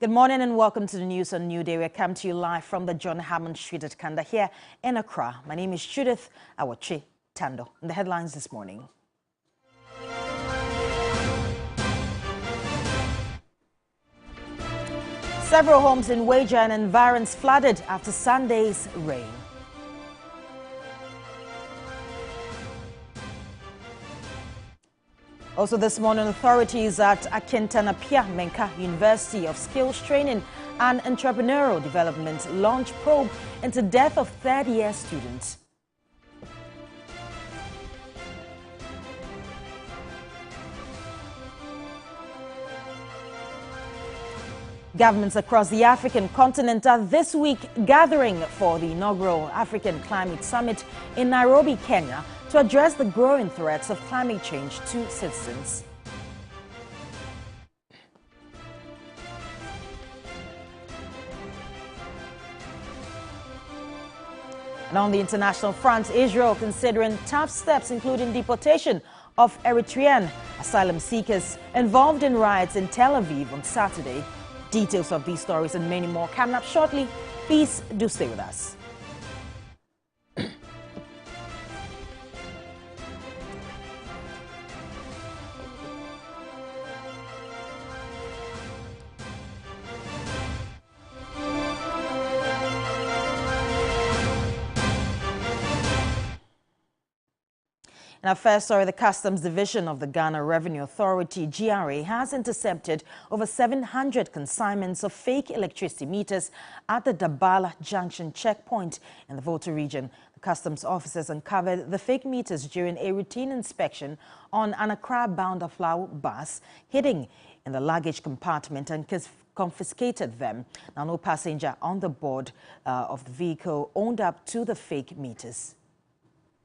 Good morning and welcome to the news on New Day. We come to you live from the John Hammond Street at Kanda here in Accra. My name is Judith Awachi Tando. And the headlines this morning. Several homes in Waja and environs flooded after Sunday's rain. Also this morning, authorities at Akintanapia Menka University of Skills Training and Entrepreneurial Development launch probe into death of third-year students. Governments across the African continent are this week gathering for the inaugural African Climate Summit in Nairobi, Kenya, to address the growing threats of climate change to citizens. And on the international front, Israel considering tough steps, including deportation of Eritrean asylum seekers involved in riots in Tel Aviv on Saturday. Details of these stories and many more coming up shortly. Please do stay with us. In our first story, the Customs Division of the Ghana Revenue Authority, GRA, has intercepted over 700 consignments of fake electricity meters at the Dabala Junction checkpoint in the Volta region. The customs officers uncovered the fake meters during a routine inspection on an Accra-bound Aflao bus, hidden in the luggage compartment, and confiscated them. Now, no passenger on the board of the vehicle owned up to the fake meters.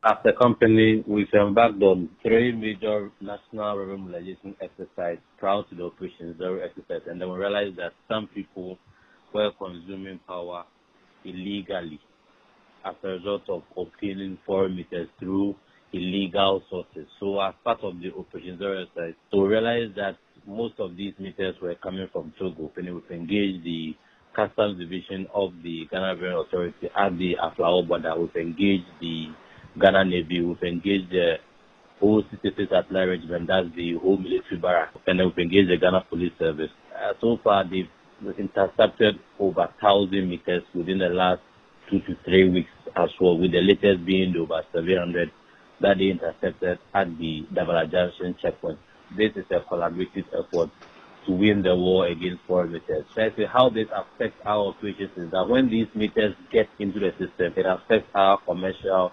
As a company, we've embarked on 3 major national revenue mobilization exercises prior to the Operation Zero exercise, and then we realized that some people were consuming power illegally as a result of obtaining foreign meters through illegal sources. So as part of the Operation Zero exercise, we realized that most of these meters were coming from Togo, and we've engaged the Customs Division of the Ghana Revenue Authority at the Aflao border. We've engaged the Ghana Navy, we've engaged the whole 66 Artillery Regiment, that's the whole military barrack, and then we've engaged the Ghana Police Service. So far, they've intercepted over 1,000 meters within the last 2 to 3 weeks as well, with the latest being the over 700 that they intercepted at the Dabala Junction checkpoint. This is a collaborative effort to win the war against foreign meters. So how this affects our operations is that when these meters get into the system, it affects our commercial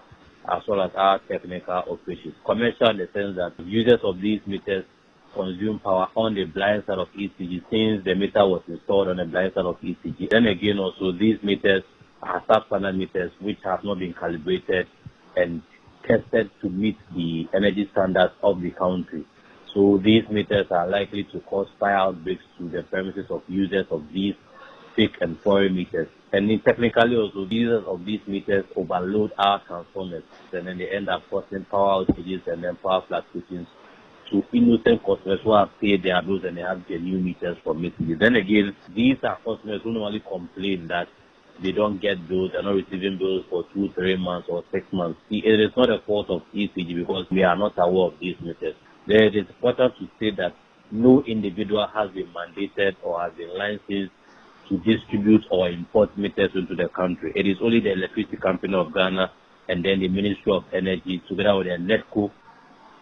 as well as our technical operations. Commercial in the sense that users of these meters consume power on the blind side of ECG since the meter was installed on the blind side of ECG. Then again also these meters are sub-standard meters which have not been calibrated and tested to meet the energy standards of the country. So these meters are likely to cause fire outbreaks to the premises of users of these fake and foreign meters. And technically also, users of these meters overload our transformers, and then they end up causing power outages and then power fluctuations to innocent customers who have paid their bills and they have their new meters from ECG. Then again, these are customers who normally complain that they don't get bills, they're not receiving bills for 2, 3 months or 6 months. It is not a fault of ECG because we are not aware of these meters. Then it is important to say that no individual has been mandated or has been licensed to distribute or import meters into the country. It is only the Electricity Company of Ghana and then the Ministry of Energy together with the NETCO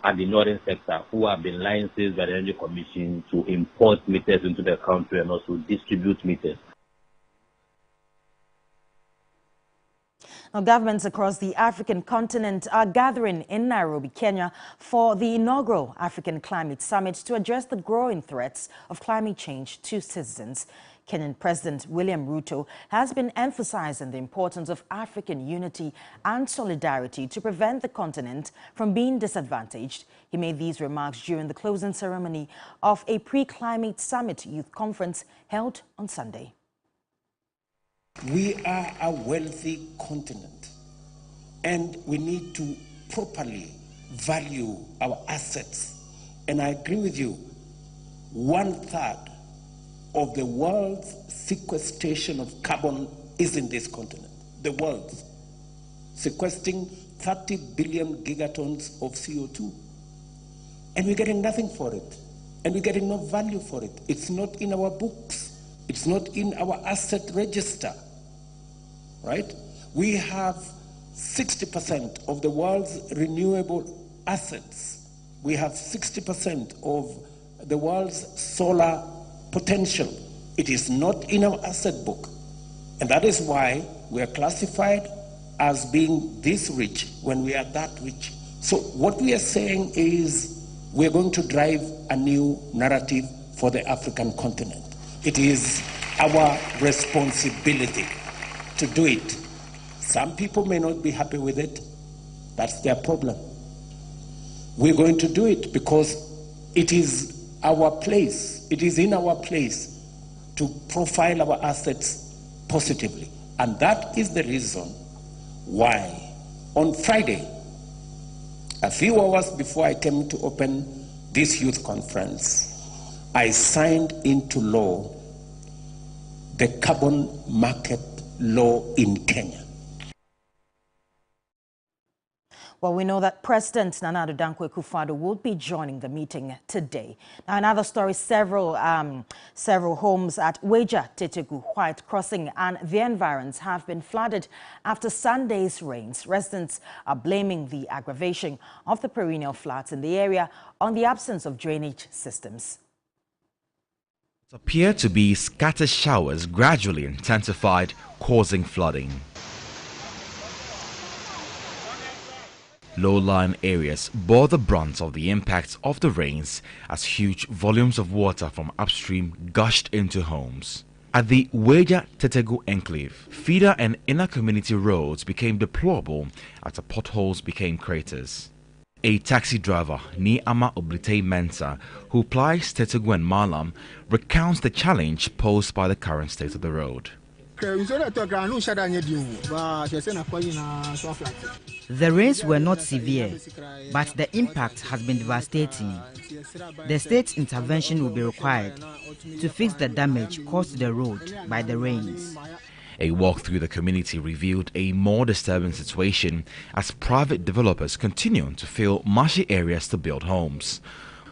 and the Northern Sector who have been licensed by the Energy Commission to import meters into the country and also distribute meters. Now, governments across the African continent are gathering in Nairobi, Kenya, for the inaugural African Climate Summit to address the growing threats of climate change to citizens. Kenyan President William Ruto has been emphasizing the importance of African unity and solidarity to prevent the continent from being disadvantaged. He made these remarks during the closing ceremony of a pre-climate summit youth conference held on Sunday. We are a wealthy continent, and we need to properly value our assets. And I agree with you, 1/3 of the world's sequestration of carbon is in this continent. The world's sequestering 30 billion gigatons of CO2. And we're getting nothing for it. And we're getting no value for it. It's not in our books. It's not in our asset register, right? We have 60% of the world's renewable assets. We have 60% of the world's solar potential. It is not in our asset book. And that is why we are classified as being this rich when we are that rich. So what we are saying is we're going to drive a new narrative for the African continent. It is our responsibility to do it. Some people may not be happy with it. That's their problem. We're going to do it because it is our place. It is in our place to profile our assets positively. And that is the reason why on Friday, a few hours before I came to open this youth conference, I signed into law the carbon market law in Kenya. Well, we know that President Nana Addo Dankwa Akufo-Addo will be joining the meeting today. Now, another story, several homes at Weja, Tetegu, White Crossing and the environs have been flooded after Sunday's rains. Residents are blaming the aggravation of the perennial floods in the area on the absence of drainage systems. It appeared to be scattered showers gradually intensified, causing flooding. Low-lying areas bore the brunt of the impacts of the rains as huge volumes of water from upstream gushed into homes. At the Weja Tetegu enclave, feeder and inner community roads became deplorable after potholes became craters. A taxi driver, Niama Oblite Mensa, who plies Tetegu and Malam, recounts the challenge posed by the current state of the road. The rains were not severe, but the impact has been devastating. The state's intervention will be required to fix the damage caused to the road by the rains. A walk through the community revealed a more disturbing situation as private developers continue to fill marshy areas to build homes.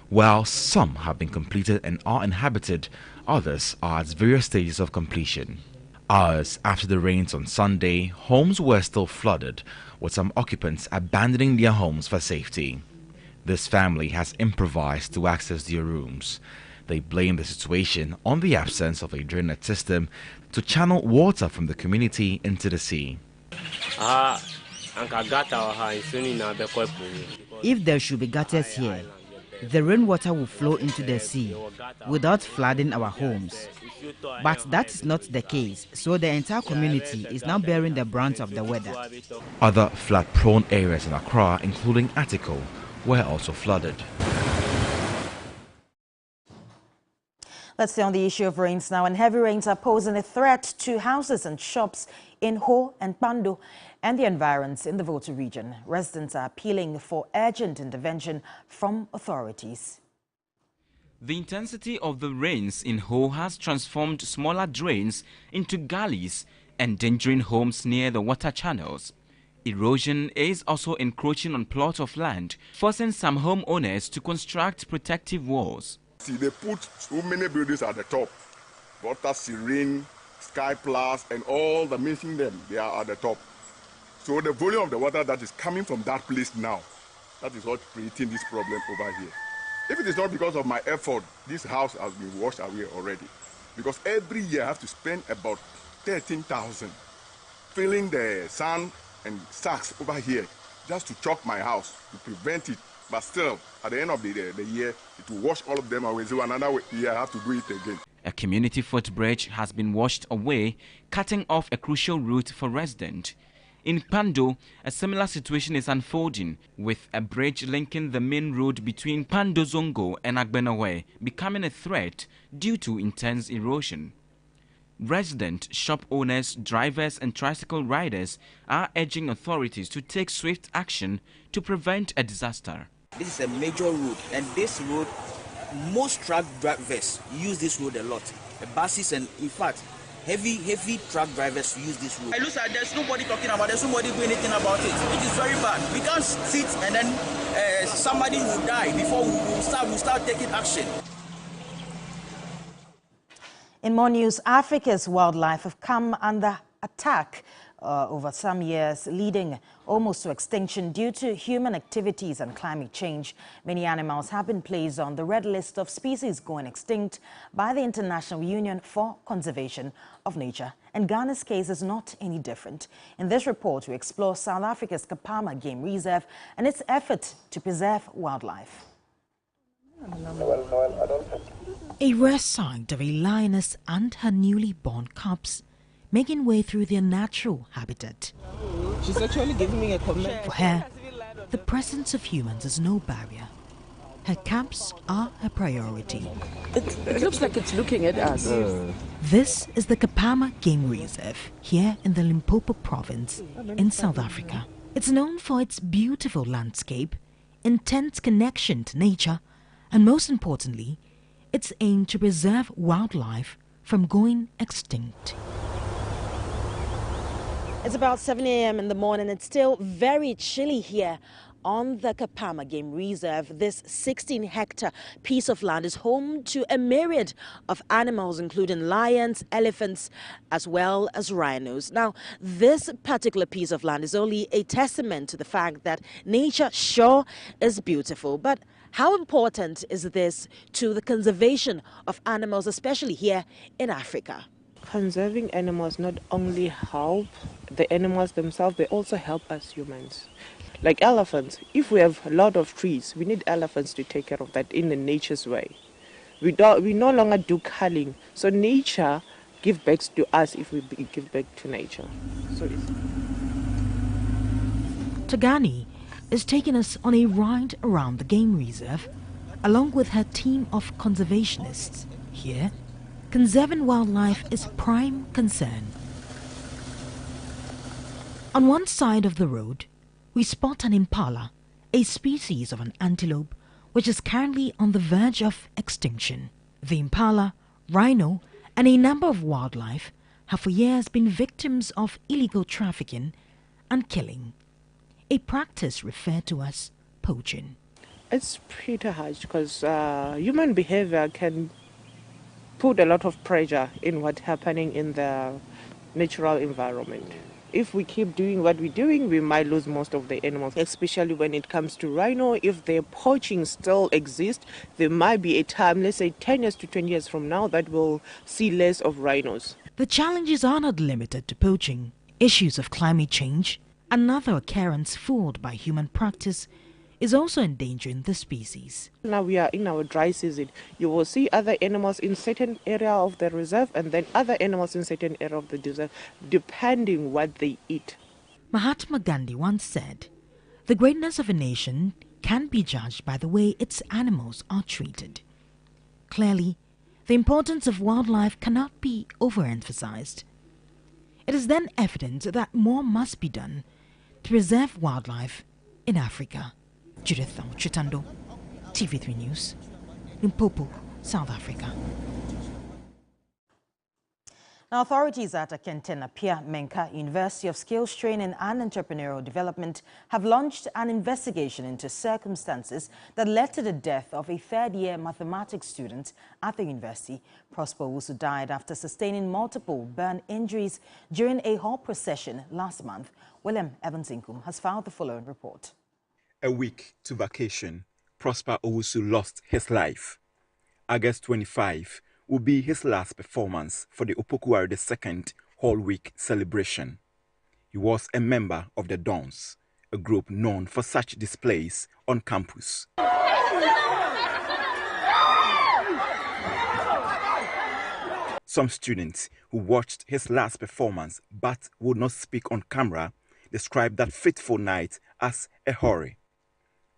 While some have been completed and are inhabited, others are at various stages of completion. Hours after the rains on Sunday, homes were still flooded, with some occupants abandoning their homes for safety. This family has improvised to access their rooms. They blame the situation on the absence of a drainage system to channel water from the community into the sea. If there should be gutters here, the rainwater will flow into the sea without flooding our homes. But that is not the case, so the entire community is now bearing the brunt of the weather. Other flood-prone areas in Accra, including Atiko, were also flooded. Let's stay on the issue of rains now. And heavy rains are posing a threat to houses and shops in Ho and Pando and the environs in the Volta region. Residents are appealing for urgent intervention from authorities. The intensity of the rains in Ho has transformed smaller drains into gullies, endangering homes near the water channels. Erosion is also encroaching on plots of land, forcing some homeowners to construct protective walls. See, they put so many buildings at the top. Water, Serene, Sky Plus, and all the missing them, they are at the top. So the volume of the water that is coming from that place now, that is what creating this problem over here. If it is not because of my effort, this house has been washed away already. Because every year I have to spend about 13,000 filling the sand and sacks over here just to chalk my house to prevent it. But still, at the end of the year, it will wash all of them away. So another year I have to do it again. A community footbridge has been washed away, cutting off a crucial route for residents. In Pando, a similar situation is unfolding, with a bridge linking the main road between Pando Zongo and Agbenawe becoming a threat due to intense erosion. Resident shop owners, drivers and tricycle riders are urging authorities to take swift action to prevent a disaster. This is a major road, and this road, most truck drivers use this road a lot. buses, and in fact, heavy truck drivers use this road. I look at there's nobody talking about, there's nobody doing anything about it. It is very bad. We can't sit and then somebody will die before we start taking action. In more news, Africa's wildlife have come under attack over some years, leading almost to extinction due to human activities and climate change. Many animals have been placed on the red list of species going extinct by the International Union for Conservation of Nature. And Ghana's case is not any different. In this report, we explore South Africa's Kapama Game Reserve and its effort to preserve wildlife. A rare sight of a lioness and her newly born cubs making way through their natural habitat. She's actually giving me a comment. For her, the presence of humans is no barrier. Her cubs are her priority. It looks like it's looking at us. This is the Kapama Game Reserve here in the Limpopo province in South Africa. It's known for its beautiful landscape, intense connection to nature, and most importantly, its aim to preserve wildlife from going extinct. It's about 7 a.m. in the morning. It's still very chilly here on the Kapama Game Reserve. This 16-hectare piece of land is home to a myriad of animals, including lions, elephants, as well as rhinos. Now, this particular piece of land is only a testament to the fact that nature sure is beautiful. But how important is this to the conservation of animals, especially here in Africa? Conserving animals not only help the animals themselves, they also help us humans. Like elephants, if we have a lot of trees, we need elephants to take care of that in the nature's way. We no longer do culling, so nature gives back to us if we give back to nature. So Tagani is taking us on a ride around the game reserve along with her team of conservationists. Here, conserving wildlife is prime concern. On one side of the road, we spot an impala, a species of an antelope which is currently on the verge of extinction. The impala, rhino, and a number of wildlife have for years been victims of illegal trafficking and killing, a practice referred to as poaching. it's pretty harsh because human behavior can put a lot of pressure in what's happening in the natural environment. If we keep doing what we're doing, we might lose most of the animals, especially when it comes to rhino. If the poaching still exists, there might be a time, let's say 10 years to 20 years from now, that we'll see less of rhinos. The challenges are not limited to poaching. Issues of climate change, another occurrence fueled by human practice, is also endangering the species. Now we are in our dry season. You will see other animals in certain area of the reserve and then other animals in certain area of the reserve, depending what they eat. Mahatma Gandhi once said, "The greatness of a nation can be judged by the way its animals are treated." Clearly, the importance of wildlife cannot be overemphasized. It is then evident that more must be done to preserve wildlife in Africa. Judith Chitando, TV3 News, Limpopo, South Africa. Now, authorities at Akentena Pierre Menka University of Skills Training and Entrepreneurial Development have launched an investigation into circumstances that led to the death of a third-year mathematics student at the university. Prosper Owusu died after sustaining multiple burn injuries during a hall procession last month. William Evans-Inkum has filed the following report. A week to vacation, Prosper Owusu lost his life. August 25 will be his last performance for the Opokuwari II Hall Week celebration. He was a member of the Dons, a group known for such displays on campus. Some students who watched his last performance but would not speak on camera described that fateful night as a horror.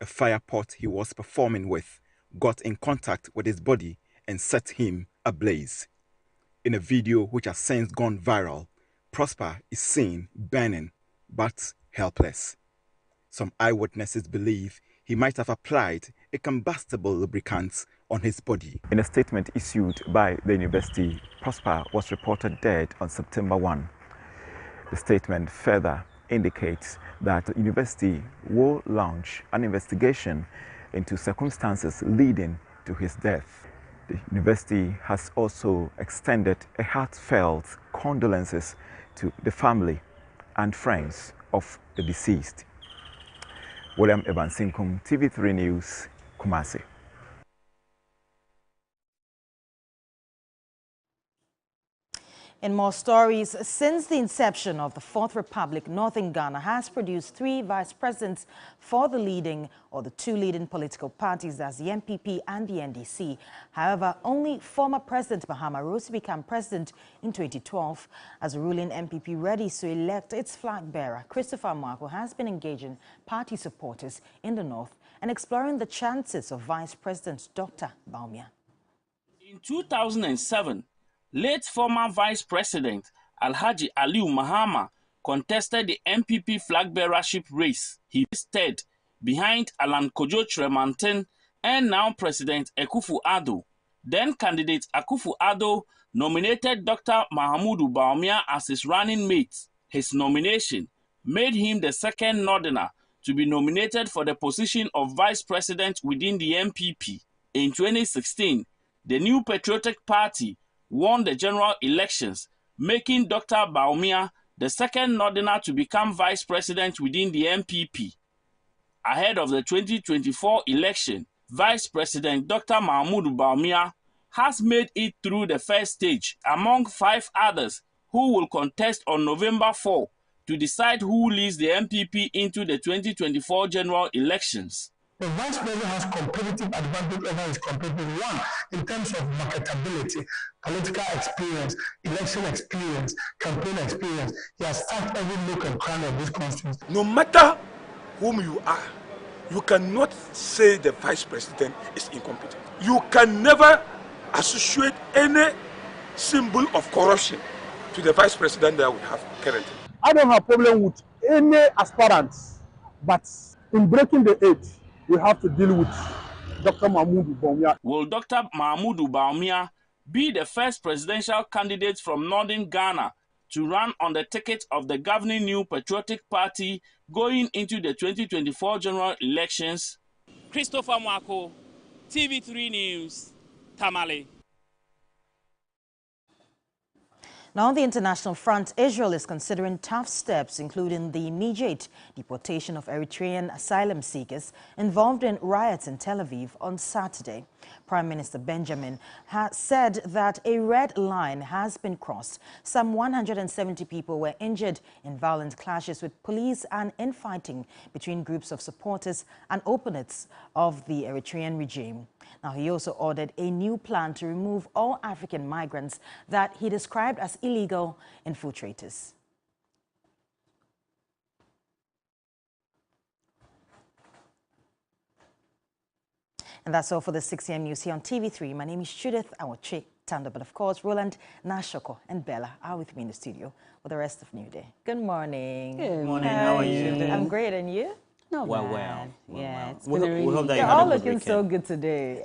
A fire pot he was performing with got in contact with his body and set him ablaze. In a video which has since gone viral, Prosper is seen burning but helpless. Some eyewitnesses believe he might have applied a combustible lubricant on his body. In a statement issued by the university, Prosper was reported dead on September 1. The statement further indicates that the university will launch an investigation into circumstances leading to his death. The university has also extended a heartfelt condolences to the family and friends of the deceased. William Ebansinkum, TV3 News, Kumasi. In more stories, since the inception of the Fourth Republic, Northern Ghana has produced 3 vice presidents for the two leading political parties, as the MPP and the NDC. However, only former President Mahama rose to become president in 2012. As the ruling MPP readies to elect its flag bearer, Christopher Mwako has been engaging party supporters in the north and exploring the chances of Vice President Dr. Bawumia. In 2007, late former Vice President Alhaji Aliu Mahama contested the MPP flag bearership race. He stayed behind Alan Kojo Tremantin and now President Akufo-Addo. Then candidate Akufo-Addo nominated Dr. Mahamudu Bawumia as his running mate. His nomination made him the second Northerner to be nominated for the position of Vice President within the MPP. In 2016, the New Patriotic Party won the general elections, making Dr. Bawumia the second Northerner to become Vice President within the MPP. Ahead of the 2024 election, Vice President Dr. Mahamudu Bawumia has made it through the first stage among 5 others who will contest on November 4 to decide who leads the MPP into the 2024 general elections. The Vice President has competitive advantage over his competitor. One, in terms of marketability, political experience, election experience, campaign experience. He has served every nook and cranny of this constituency. No matter whom you are, you cannot say the Vice President is incompetent. You can never associate any symbol of corruption to the Vice President that we have currently. I don't have a problem with any aspirants, but in breaking the age, we have to deal with Dr. Mahamudu Bawumia. Will Dr. Mahamudu Bawumia be the first presidential candidate from Northern Ghana to run on the ticket of the governing New Patriotic Party going into the 2024 general elections? Christopher Mwako, TV3 News, Tamale. Now, on the international front, Israel is considering tough steps, including the immediate deportation of Eritrean asylum seekers involved in riots in Tel Aviv on Saturday. Prime Minister Benjamin has said that a red line has been crossed. Some 170 people were injured in violent clashes with police and infighting between groups of supporters and opponents of the Eritrean regime. Now, he also ordered a new plan to remove all African migrants that he described as illegal infiltrators. And that's all for the 6 a.m. news here on TV3. My name is Judith Awoche Tanda, but of course, Roland, Nashoko, and Bella are with me in the studio for the rest of New Day. Good morning. Good morning. How are you? I'm great, and you? No, well. Yeah, it's we hope that you're all looking so good today.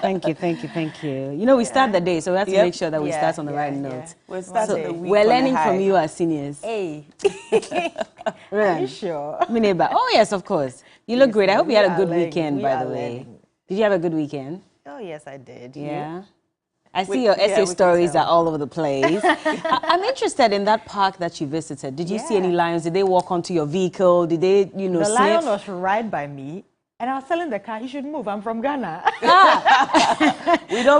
Thank you. Thank you. You know, we start the day, so we have to make sure that we start on the right note. We'll start the week. We're learning from you as seniors. Hey. Are you sure? My neighbor. Oh, yes, of course. You look great. I hope you had a good weekend, by the way. Did you have a good weekend? Oh, yes, I did. Yeah. I see your essay stories are all over the place. I'm interested in that park that you visited. Did you see any lions? Did they walk onto your vehicle? Did they, The lion was right by me, and I was telling the car, he should move. I'm from Ghana. We don't